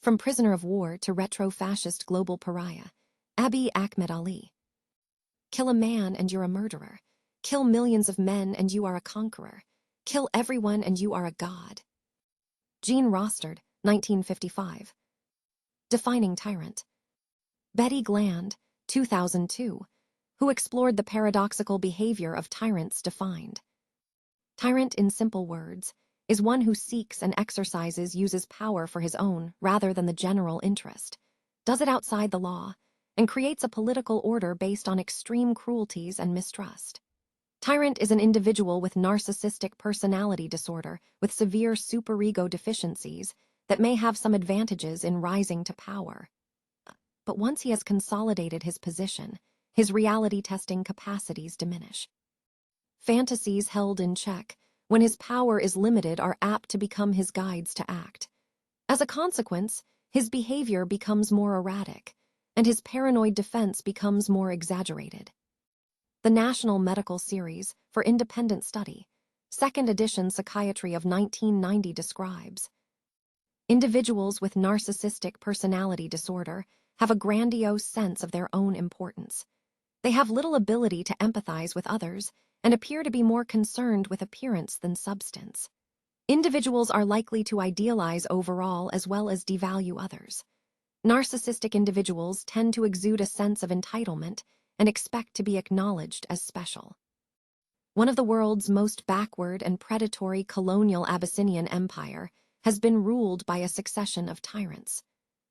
From prisoner of war to retro-fascist global pariah, Abiy Ahmed Ali. Kill a man and you're a murderer. Kill millions of men and you are a conqueror. Kill everyone and you are a god. Jean Rostard, 1955. Defining Tyrant. Betty Gland, 2002, who explored the paradoxical behavior of tyrants defined. Tyrant, in simple words, is one who seeks and uses power for his own rather than the general interest, does it outside the law, and creates a political order based on extreme cruelties and mistrust. Tyrant is an individual with narcissistic personality disorder with severe superego deficiencies that may have some advantages in rising to power. But once he has consolidated his position, his reality-testing capacities diminish. Fantasies held in check, when his power is limited, are apt to become his guides to act. As a consequence, his behavior becomes more erratic, and his paranoid defense becomes more exaggerated. The National Medical Series for Independent Study, 2nd edition Psychiatry of 1990 describes, individuals with narcissistic personality disorder have a grandiose sense of their own importance. They have little ability to empathize with others and appear to be more concerned with appearance than substance. Individuals are likely to idealize overall as well as devalue others. Narcissistic individuals tend to exude a sense of entitlement and expect to be acknowledged as special. One of the world's most backward and predatory colonial Abyssinian empire has been ruled by a succession of tyrants,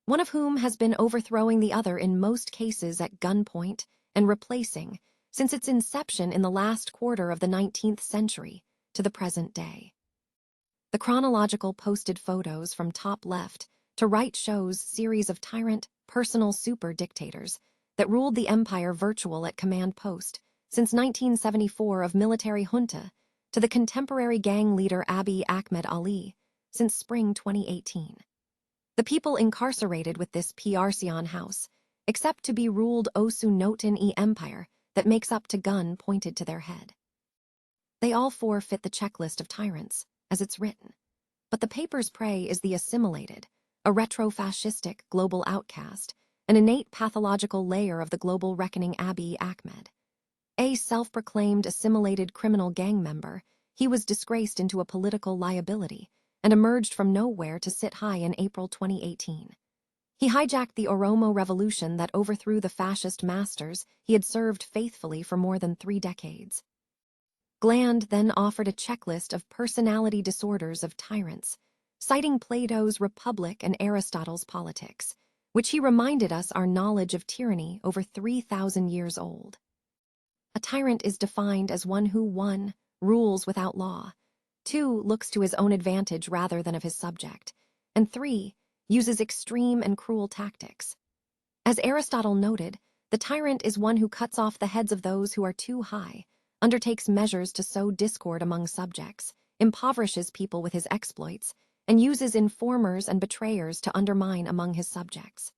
one of whom has been overthrowing the other in most cases at gunpoint and replacing since its inception in the last quarter of the 19th century to the present day. The chronological posted photos from top left to right shows series of tyrant, personal super-dictators that ruled the empire virtual at command post since 1974 of military junta to the contemporary gang leader Abiy Ahmed Ali since spring 2018. The people incarcerated with this 𝐏𝐻𝐖𝐬 house accept to be ruled Osu Notin empire that makes up to gun pointed to their head. They all four fit the checklist of tyrants, as it's written. But the paper's prey is the assimilated, a retro-fascistic global outcast, an innate pathological layer of the global reckoning Abiy Ahmed. A self-proclaimed assimilated criminal gang member, he was disgraced into a political liability and emerged from nowhere to sit high in April 2018. He hijacked the Oromo revolution that overthrew the fascist masters he had served faithfully for more than 3 decades. Gland then offered a checklist of personality disorders of tyrants, citing Plato's Republic and Aristotle's Politics, which he reminded us are knowledge of tyranny over 3,000 years old. A tyrant is defined as one who 1. Rules without law, 2. Looks to his own advantage rather than of his subject, and 3. Uses extreme and cruel tactics. As Aristotle noted, the tyrant is one who cuts off the heads of those who are too high, undertakes measures to sow discord among subjects, impoverishes people with his exploits, and uses informers and betrayers to undermine among his subjects.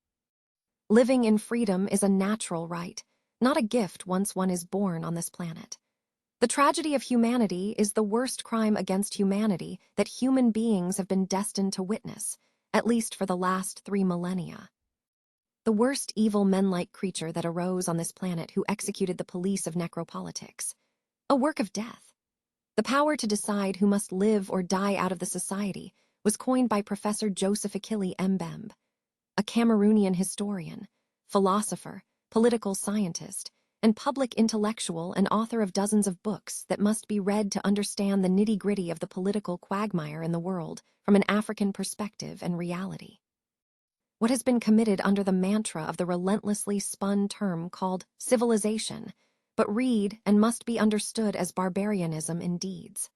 Living in freedom is a natural right, not a gift once one is born on this planet. The tragedy of humanity is the worst crime against humanity that human beings have been destined to witness, at least for the last 3 millennia. The worst evil men-like creature that arose on this planet who executed the police of necropolitics. A work of death. The power to decide who must live or die out of the society was coined by Professor Joseph Akili Mbembe, a Cameroonian historian, philosopher, political scientist, and public intellectual and author of dozens of books that must be read to understand the nitty-gritty of the political quagmire in the world from an African perspective and reality. What has been committed under the mantra of the relentlessly spun term called civilization, but read and must be understood as barbarianism in deeds.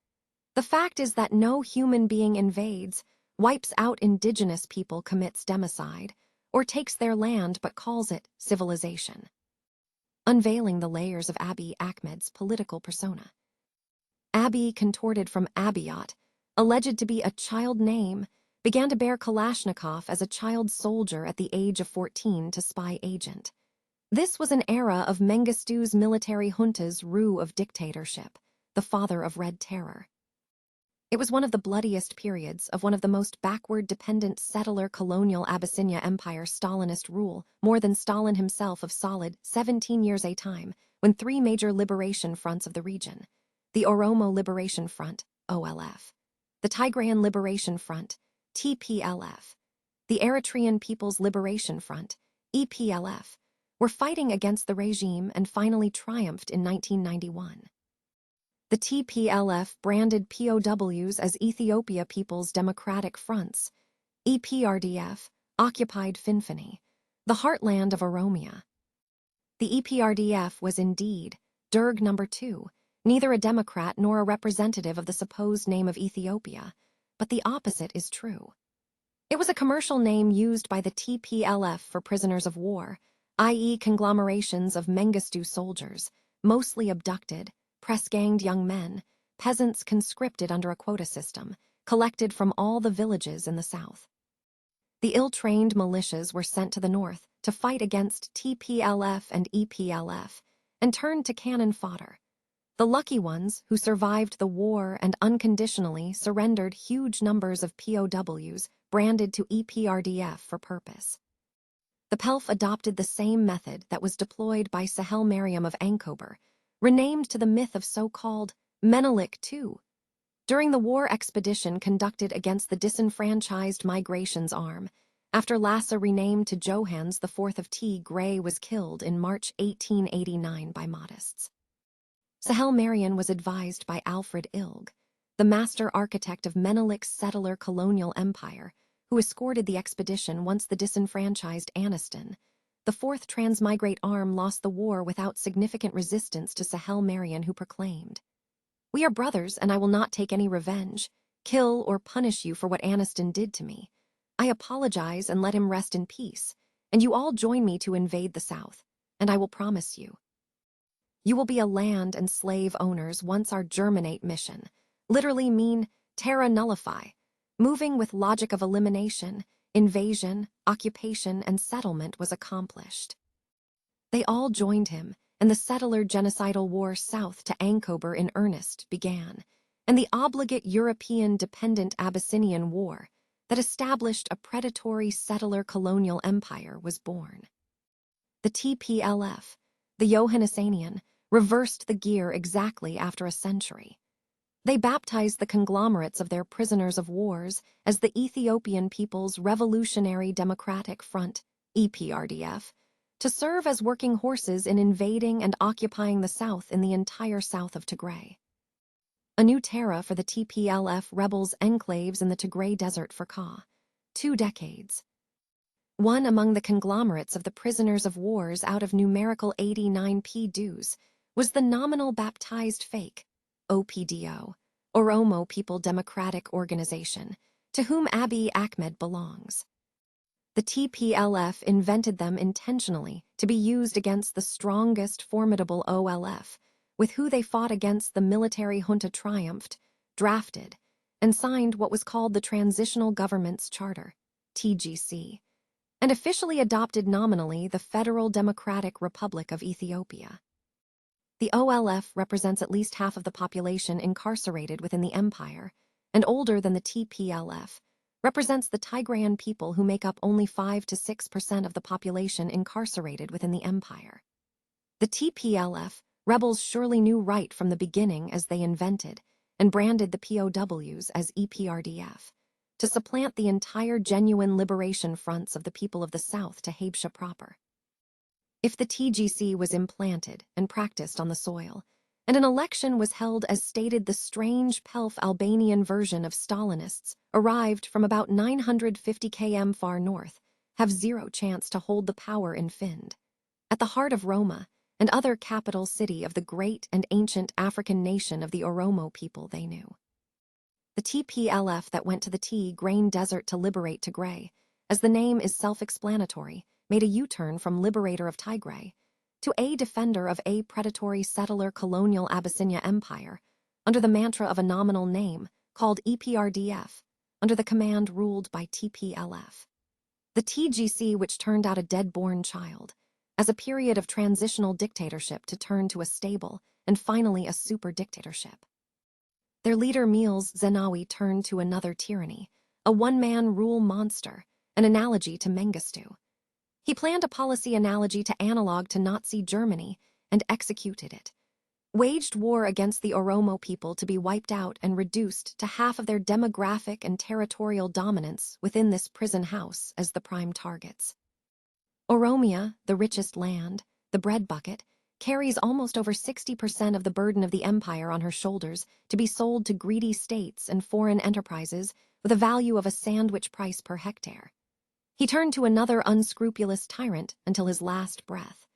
The fact is that no human being invades, wipes out indigenous people, commits democide, or takes their land but calls it civilization. Unveiling the layers of Abiy Ahmed's political persona. Abiy, contorted from Abiyat, alleged to be a child name, began to bear Kalashnikov as a child soldier at the age of 14 to spy agent. This was an era of Mengistu's military junta's rout of dictatorship, the father of Red Terror. It was one of the bloodiest periods of one of the most backward-dependent settler-colonial Abyssinia Empire Stalinist rule, more than Stalin himself of solid 17 years a time, when three major liberation fronts of the region, the Oromo Liberation Front, OLF, the Tigrayan Liberation Front, TPLF, the Eritrean People's Liberation Front, EPLF, were fighting against the regime and finally triumphed in 1991. The TPLF branded POWs as Ethiopia People's Democratic Fronts, EPRDF, occupied Finfani, the heartland of Oromia. The EPRDF was indeed, Derg No. 2, neither a Democrat nor a representative of the supposed name of Ethiopia, but the opposite is true. It was a commercial name used by the TPLF for prisoners of war, i.e. conglomerations of Mengistu soldiers, mostly abducted, press-ganged young men, peasants conscripted under a quota system, collected from all the villages in the south. The ill-trained militias were sent to the north to fight against TPLF and EPLF, and turned to cannon fodder. The lucky ones who survived the war and unconditionally surrendered huge numbers of POWs branded to EPRDF for purpose. The PELF adopted the same method that was deployed by 𝐏𝐬-𝐬𝐽 of 𝐸𝐽, renamed to the myth of so-called Menelik II, during the war expedition conducted against the disenfranchised migrations arm, after Lhasa renamed to Johannes IV of 𝐾𝐽 was killed in March 1889 by Mahdists. 𝐏𝐬-𝐬𝐽 was advised by Alfred Ilg, the master architect of Menelik's settler-colonial empire, who escorted the expedition once the disenfranchised Aniston, the fourth transmigrate arm, lost the war without significant resistance to 𝐏𝐬-𝐬𝐽, who proclaimed, "We are brothers, and I will not take any revenge, kill or punish you for what Aniston did to me. I apologize and let him rest in peace, and you all join me to invade the south, and I will promise you. You will be a land and slave owners once our germinate mission, literally mean terra nullify, moving with logic of elimination, invasion, occupation, and settlement was accomplished." They all joined him, and the settler genocidal war south to Ankober in earnest began, and the obligate European-dependent Abyssinian War that established a predatory settler-colonial empire was born. The TPLF, the Johannisian, reversed the gear exactly after a century. They baptized the conglomerates of their prisoners of wars as the Ethiopian People's Revolutionary Democratic Front, EPRDF, to serve as working horses in invading and occupying the south in the entire south of Tigray. A new terra for the TPLF rebels' enclaves in the Tigray Desert for 𝐾𝐽, 2 decades. One among the conglomerates of the prisoners of wars out of numerical 89 POWs was the nominal baptized fake, OPDO, Oromo People Democratic Organization, to whom Abiy Ahmed belongs. The TPLF invented them intentionally to be used against the strongest formidable OLF, with who they fought against the military junta triumphed, drafted, and signed what was called the Transitional Government's Charter, TGC, and officially adopted nominally the Federal Democratic Republic of Ethiopia. The OLF represents at least half of the population incarcerated within the empire, and older than the TPLF, represents the Tigrayan people who make up only 5 to 6% of the population incarcerated within the empire. The TPLF rebels surely knew right from the beginning as they invented and branded the POWs as EPRDF, to supplant the entire genuine liberation fronts of the people of the south to Habesha proper. If the TGC was implanted and practiced on the soil, and an election was held as stated, the strange PELF Albanian version of Stalinists arrived from about 950 km far north, have zero chance to hold the power in Find, at the heart of Roma and other capital city of the great and ancient African nation of the Oromo people they knew. The TPLF that went to the Tigray Desert to liberate Tigray, as the name is self-explanatory, made a U-turn from liberator of Tigray to a defender of a predatory settler-colonial Abyssinia Empire under the mantra of a nominal name called EPRDF, under the command ruled by TPLF. The TGC, which turned out a dead-born child, as a period of transitional dictatorship to turn to a stable and finally a super-dictatorship. Their leader Meles Zenawi turned to another tyranny, a one-man rule monster, an analogy to Mengistu. He planned a policy analogy to analog to Nazi Germany and executed it. Waged war against the Oromo people to be wiped out and reduced to half of their demographic and territorial dominance within this prison house as the prime targets. Oromia, the richest land, the bread bucket, carries almost over 60% of the burden of the empire on her shoulders to be sold to greedy states and foreign enterprises with a value of a sandwich price per hectare. He turned to another unscrupulous tyrant until his last breath.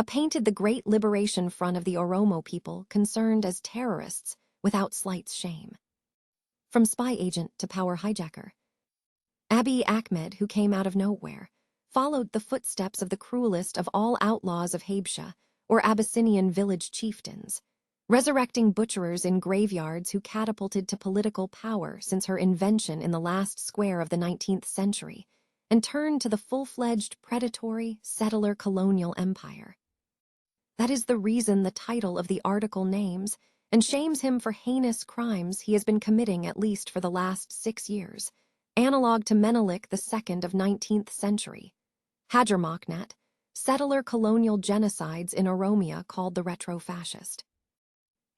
Painted the Great Liberation Front of the Oromo people concerned as terrorists without slight's shame. From spy agent to power hijacker, Abiy Ahmed, who came out of nowhere, followed the footsteps of the cruelest of all outlaws of Habesha, or Abyssinian village chieftains, resurrecting butcherers in graveyards who catapulted to political power since her invention in the last square of the 19th century, and turned to the full-fledged predatory settler-colonial empire. That is the reason the title of the article names and shames him for heinous crimes he has been committing at least for the last 6 years, analog to Menelik II of 19th century. 𝐏𝐻𝐼𝐬, settler-colonial genocides in Oromia called the Retro-Fascist.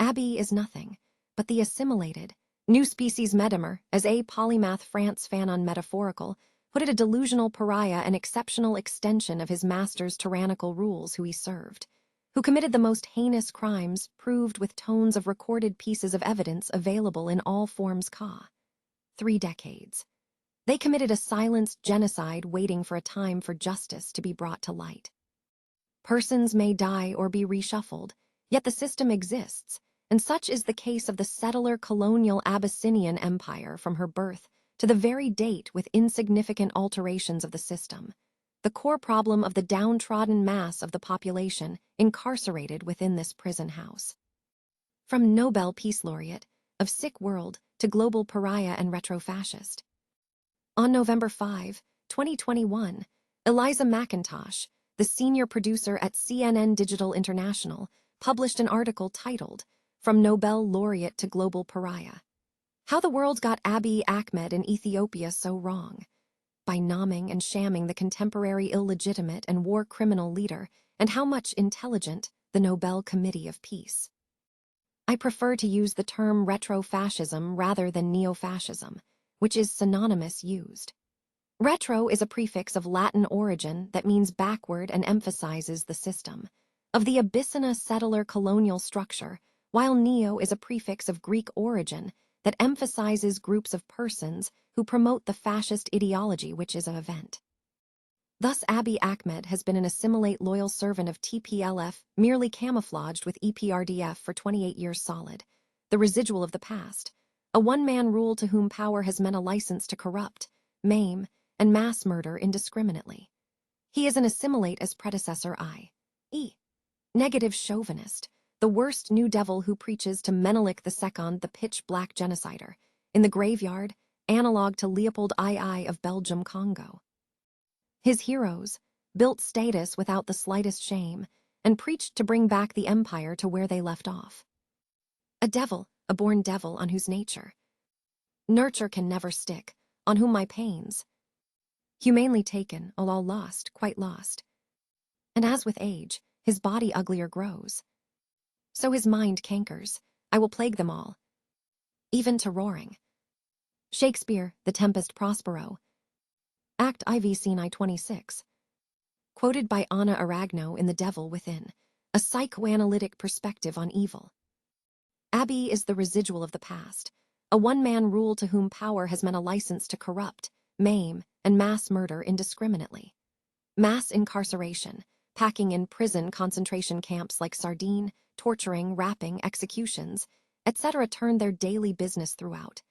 Abiy is nothing but the assimilated, new species Medimer, as a polymath France Fanon metaphorical, put it, a delusional pariah, an exceptional extension of his master's tyrannical rules who he served, who committed the most heinous crimes proved with tones of recorded pieces of evidence available in all forms 𝐾𝐫. 3 decades. They committed a silenced genocide waiting for a time for justice to be brought to light. Persons may die or be reshuffled, yet the system exists, and such is the case of the settler-colonial Abyssinian Empire from her birth to the very date with insignificant alterations of the system, the core problem of the downtrodden mass of the population incarcerated within this prison house. From Nobel Peace Laureate, of Sick World to global pariah and retro-fascist. On November 5, 2021, Eliza McIntosh, the senior producer at CNN Digital International, published an article titled, "From Nobel Laureate to Global Pariah: How the World Got Abiy Ahmed in Ethiopia So Wrong," by nomming and shamming the contemporary illegitimate and war criminal leader, and how much intelligent the Nobel Committee of Peace. I prefer to use the term retro-fascism rather than neo-fascism, which is synonymous used. Retro is a prefix of Latin origin that means backward and emphasizes the system of the Abyssinian settler-colonial structure, while neo is a prefix of Greek origin that emphasizes groups of persons who promote the fascist ideology, which is an event. Thus, Abiy Ahmed has been an assimilate loyal servant of TPLF, merely camouflaged with EPRDF for 28 years solid, the residual of the past, a one-man rule to whom power has meant a license to corrupt, maim, and mass murder indiscriminately. He is an assimilate as predecessor i.e. negative chauvinist, the worst new devil who preaches to Menelik II, the pitch-black genocider, in the graveyard, analog to Leopold II of Belgium Congo. His heroes built status without the slightest shame and preached to bring back the empire to where they left off. A devil, a born devil on whose nature nurture can never stick, on whom my pains humanely taken, all lost, quite lost. And as with age, his body uglier grows, so his mind cankers. I will plague them all, even to roaring. Shakespeare, The Tempest Prospero, Act IV Scene I-26. Quoted by Anna Aragno in The Devil Within, a psychoanalytic perspective on evil. Abiy is the residual of the past, a one-man rule to whom power has meant a license to corrupt, maim, and mass murder indiscriminately. Mass incarceration, packing in prison concentration camps like sardine, torturing, rapping, executions, etc. turned their daily business throughout.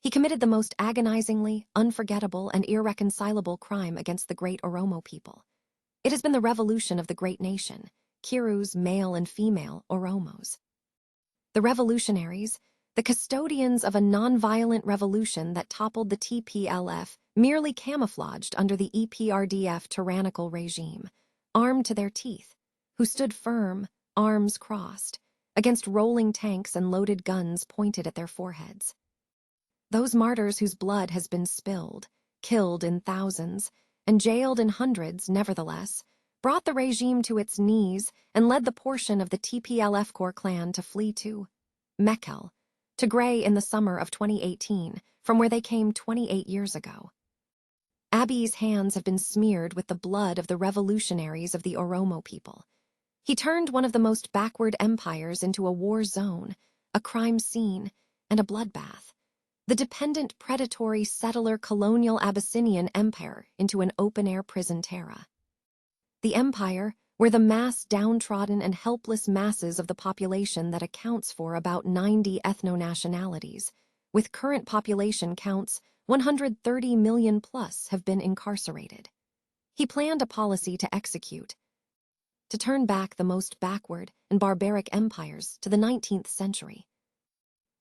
He committed the most agonizingly, unforgettable, and irreconcilable crime against the great Oromo people. It has been the revolution of the great nation, Kiru's male and female Oromos. The revolutionaries, the custodians of a non-violent revolution that toppled the TPLF, merely camouflaged under the EPRDF tyrannical regime, armed to their teeth, who stood firm, arms crossed, against rolling tanks and loaded guns pointed at their foreheads. Those martyrs whose blood has been spilled, killed in thousands, and jailed in hundreds, nevertheless, brought the regime to its knees and led the portion of the TPLF clan to flee to Mekelle, Tigray in the summer of 2018, from where they came 28 years ago. Abiy's hands have been smeared with the blood of the revolutionaries of the Oromo people. He turned one of the most backward empires into a war zone, a crime scene, and a bloodbath. The dependent predatory settler-colonial Abyssinian empire into an open-air prison terra. The empire, where the mass downtrodden and helpless masses of the population that accounts for about 90 ethno-nationalities, with current population counts 130 million plus have been incarcerated. He planned a policy to execute, to turn back the most backward and barbaric empires to the 19th century.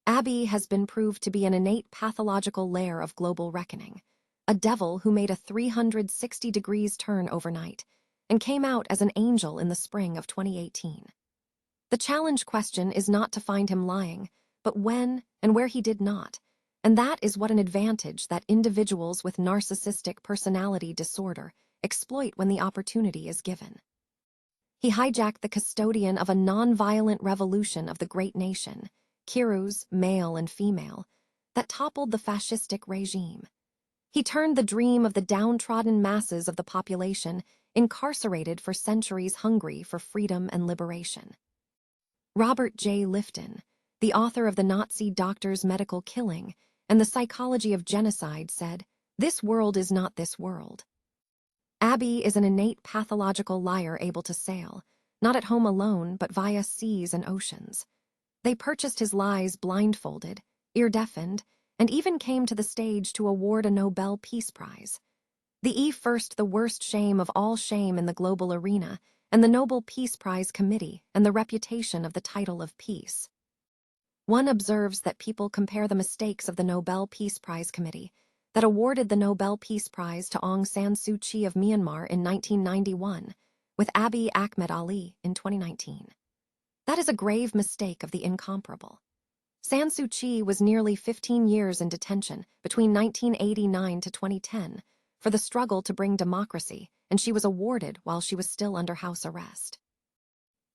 Abiy has been proved to be an innate pathological layer of global reckoning, a devil who made a 360 degrees turn overnight and came out as an angel in the spring of 2018. The challenge question is not to find him lying, but when and where he did not, and that is what an advantage that individuals with narcissistic personality disorder exploit when the opportunity is given. He hijacked the custodian of a non-violent revolution of the great nation, Kiru's, male and female, that toppled the fascistic regime. He turned the dream of the downtrodden masses of the population, incarcerated for centuries, hungry for freedom and liberation. Robert J. Lifton, the author of The Nazi Doctor's Medical Killing and The Psychology of Genocide, said, "This world is not this world." Abiy is an innate pathological liar able to sail, not at home alone but via seas and oceans. They purchased his lies blindfolded, ear-deafened, and even came to the stage to award a Nobel Peace Prize. The first, the worst shame of all shame in the global arena, and the Nobel Peace Prize Committee and the reputation of the title of peace. One observes that people compare the mistakes of the Nobel Peace Prize Committee that awarded the Nobel Peace Prize to Aung San Suu Kyi of Myanmar in 1991 with Abiy Ahmed Ali in 2019. That is a grave mistake of the incomparable. San Suu Kyi was nearly 15 years in detention between 1989 to 2010 for the struggle to bring democracy, and she was awarded while she was still under house arrest.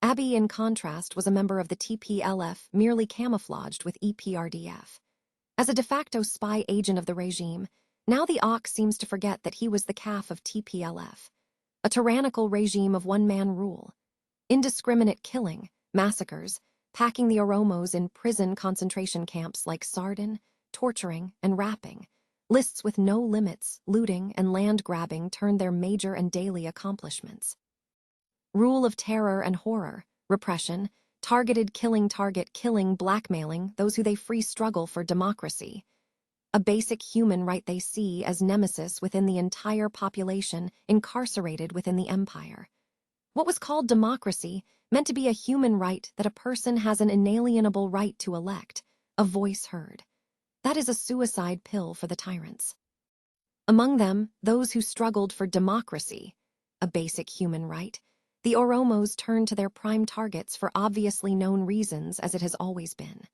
Abiy, in contrast, was a member of the TPLF, merely camouflaged with EPRDF. As a de facto spy agent of the regime, now the Ox seems to forget that he was the calf of TPLF, a tyrannical regime of one-man rule, indiscriminate killing, massacres, packing the Oromos in prison concentration camps like Sardin, torturing, and rapping. Lists with no limits, looting, and land-grabbing turned their major and daily accomplishments. Rule of terror and horror, repression, targeted killing, blackmailing those who they free struggle for democracy. A basic human right they see as nemesis within the entire population incarcerated within the empire. What was called democracy meant to be a human right that a person has an inalienable right to elect, a voice heard. That is a suicide pill for the tyrants. Among them, those who struggled for democracy, a basic human right, the Oromos turned to their prime targets for obviously known reasons, as it has always been.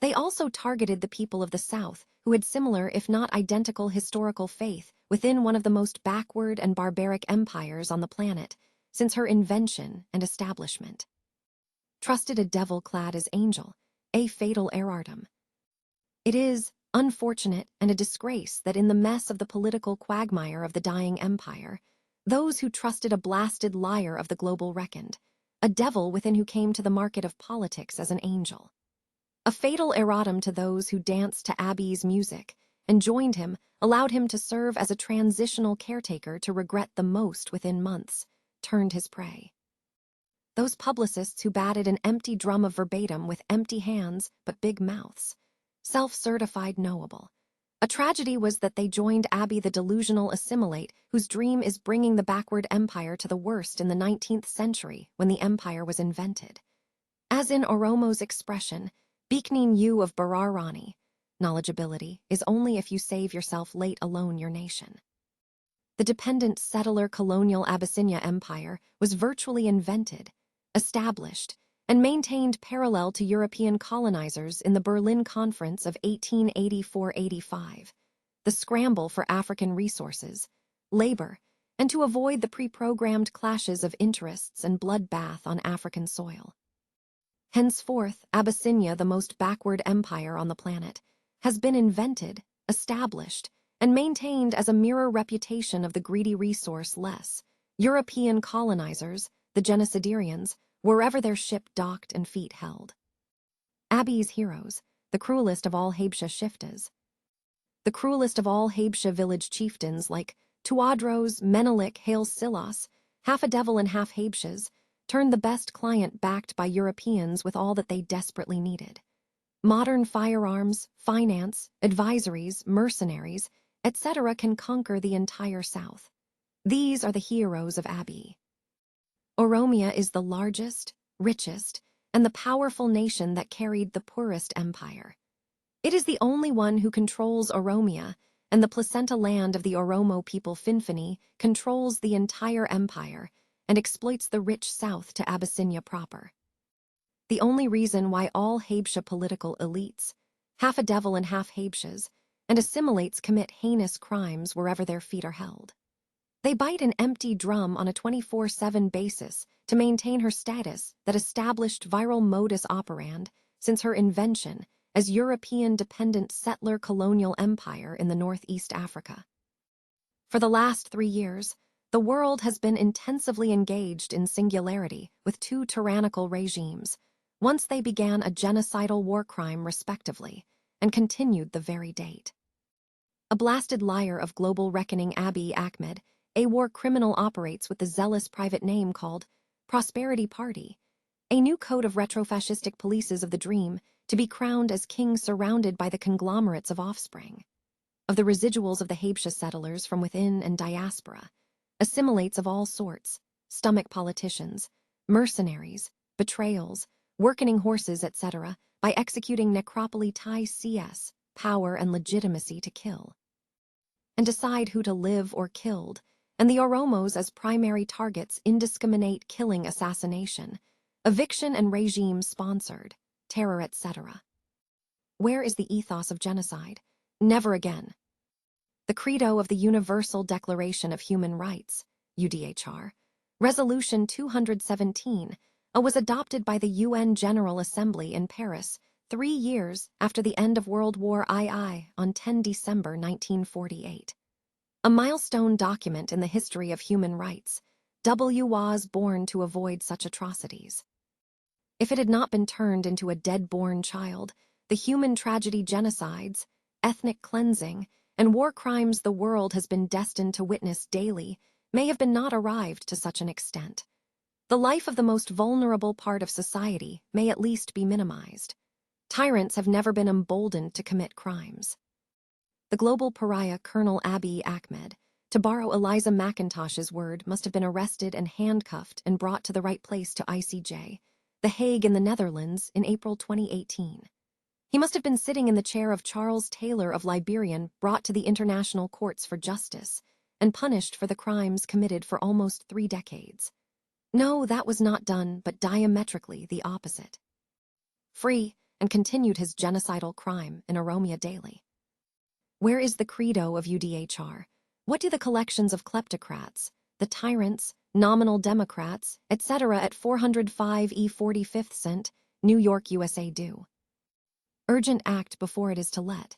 They also targeted the people of the South who had similar, if not identical, historical faith within one of the most backward and barbaric empires on the planet since her invention and establishment. Trusted a devil clad as angel, a fatal errardum. It is unfortunate and a disgrace that in the mess of the political quagmire of the dying empire, those who trusted a blasted liar of the global reckoned, a devil within who came to the market of politics as an angel. A fatal erratum to those who danced to Abiy's music and joined him, allowed him to serve as a transitional caretaker to regret the most within months, turned his prey. Those publicists who batted an empty drum of verbatim with empty hands but big mouths, self-certified knowable. A tragedy was that they joined Abiy the delusional assimilate, whose dream is bringing the backward empire to the worst in the 19th century when the empire was invented. As in Oromo's expression, Beeknin you of Bararani, knowledgeability is only if you save yourself late alone your nation. The dependent settler-colonial Abyssinia empire was virtually invented, established, and maintained parallel to European colonizers in the Berlin Conference of 1884–85, the scramble for African resources, labor, and to avoid the pre-programmed clashes of interests and bloodbath on African soil. Henceforth, Abyssinia, the most backward empire on the planet, has been invented, established, and maintained as a mirror reputation of the greedy resource-less European colonizers, the genocidaries, wherever their ship docked and feet held. Abiy's heroes, the cruelest of all Habesha chieftains. The cruelest of all Habesha village chieftains like Tuadros, Menelik, Haile-Silas, half a devil and half Habeshas, turned the best client backed by Europeans with all that they desperately needed. Modern firearms, finance, advisories, mercenaries, etc. can conquer the entire South. These are the heroes of Abiy. Oromia is the largest, richest, and the powerful nation that carried the poorest empire. It is the only one who controls Oromia, and the placenta land of the Oromo people Finfini controls the entire empire and exploits the rich south to Abyssinia proper. The only reason why all Habesha political elites, half a devil and half Habeshas, and assimilates commit heinous crimes wherever their feet are held. They bite an empty drum on a 24/7 basis to maintain her status that established viral modus operandi since her invention as European-dependent settler-colonial empire in the Northeast Africa. For the last 3 years, the world has been intensively engaged in singularity with two tyrannical regimes, once they began a genocidal war crime respectively, and continued the very date. A blasted liar of global reckoning Abiy Ahmed, a war criminal operates with the zealous private name called Prosperity Party, a new code of retro-fascistic polices of the dream to be crowned as king surrounded by the conglomerates of offspring. Of the residuals of the Habesha settlers from within and diaspora, assimilates of all sorts, stomach politicians, mercenaries, betrayals, working horses, etc., by executing necropoli tie CS, power and legitimacy to kill. And decide who to live or killed, and the Oromos as primary targets indiscriminate killing assassination, eviction and regime-sponsored, terror, etc. Where is the ethos of genocide? Never again. The credo of the Universal Declaration of Human Rights, UDHR, Resolution 217, was adopted by the UN General Assembly in Paris 3 years after the end of World War II on 10 December 1948. A milestone document in the history of human rights, was born to avoid such atrocities. If it had not been turned into a dead-born child, the human tragedy genocides, ethnic cleansing, and war crimes the world has been destined to witness daily may have been not arrived to such an extent. The life of the most vulnerable part of society may at least be minimized. Tyrants have never been emboldened to commit crimes. The global pariah Colonel Abiy Ahmed, to borrow Eliza McIntosh's word, must have been arrested and handcuffed and brought to the right place to ICJ, The Hague in the Netherlands, in April 2018. He must have been sitting in the chair of Charles Taylor of Liberian, brought to the international courts for justice, and punished for the crimes committed for almost 3 decades. No, that was not done, but diametrically the opposite. Free, and continued his genocidal crime in Oromia daily. Where is the credo of UDHR? What do the collections of kleptocrats, the tyrants, nominal Democrats, etc. at 405 E 45th Cent, New York, USA do? Urgent act before it is too late.